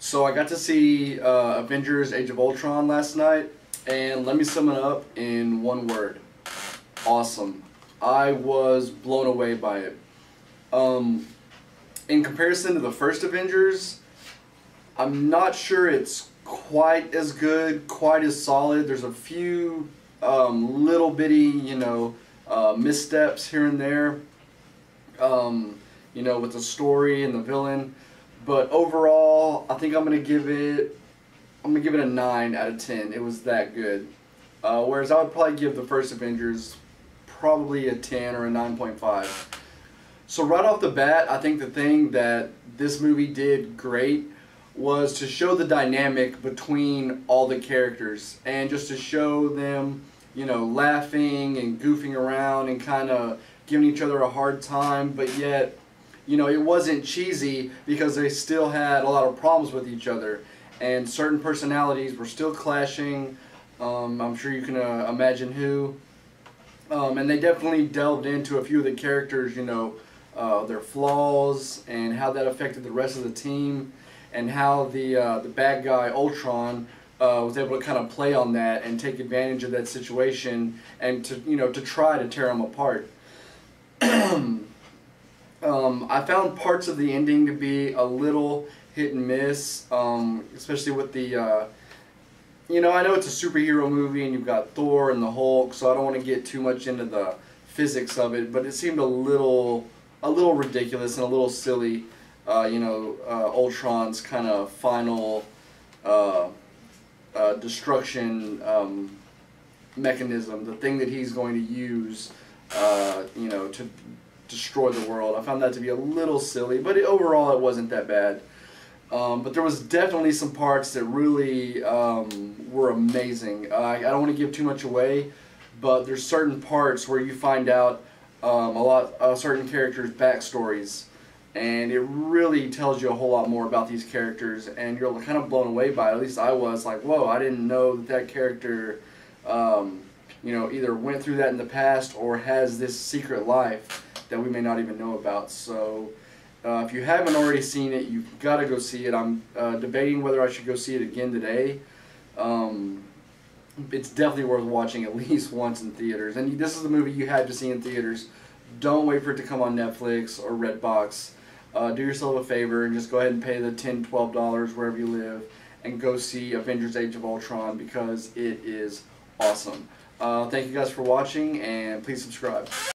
So I got to see Avengers Age of Ultron last night, and let me sum it up in one word. Awesome. I was blown away by it. In comparison to the first Avengers, I'm not sure it's quite as good, quite as solid. There's a few little bitty, missteps here and there, with the story and the villain. But overall, I think I'm gonna give it a 9 out of 10. It was that good. Whereas I would probably give the first Avengers probably a 10 or a 9.5. So right off the bat, I think the thing that this movie did great was to show the dynamic between all the characters, and just to show them, laughing and goofing around and kind of giving each other a hard time, but yet, it wasn't cheesy because they still had a lot of problems with each other, and certain personalities were still clashing. I'm sure you can imagine who. And they definitely delved into a few of the characters, their flaws and how that affected the rest of the team, and how the bad guy Ultron was able to kind of play on that and take advantage of that situation and to try to tear them apart. I found parts of the ending to be a little hit and miss, especially with the, I know it's a superhero movie and you've got Thor and the Hulk, so I don't want to get too much into the physics of it, but it seemed a little ridiculous and a little silly. Ultron's kind of final destruction mechanism, the thing that he's going to use, to destroy the world. I found that to be a little silly, but overall it wasn't that bad. But there was definitely some parts that really were amazing. I don't want to give too much away, but there's certain parts where you find out certain characters' backstories, and it really tells you a whole lot more about these characters, and you're kind of blown away by it. At least I was like, whoa, I didn't know that character either went through that in the past or has this secret life that we may not even know about. So if you haven't already seen it, you've got to go see it. I'm debating whether I should go see it again today. It's definitely worth watching at least once in theaters. And this is the movie you had to see in theaters. Don't wait for it to come on Netflix or Redbox. Do yourself a favor and just go ahead and pay the $10, $12 wherever you live and go see Avengers Age of Ultron, because it is awesome. Thank you guys for watching, and please subscribe.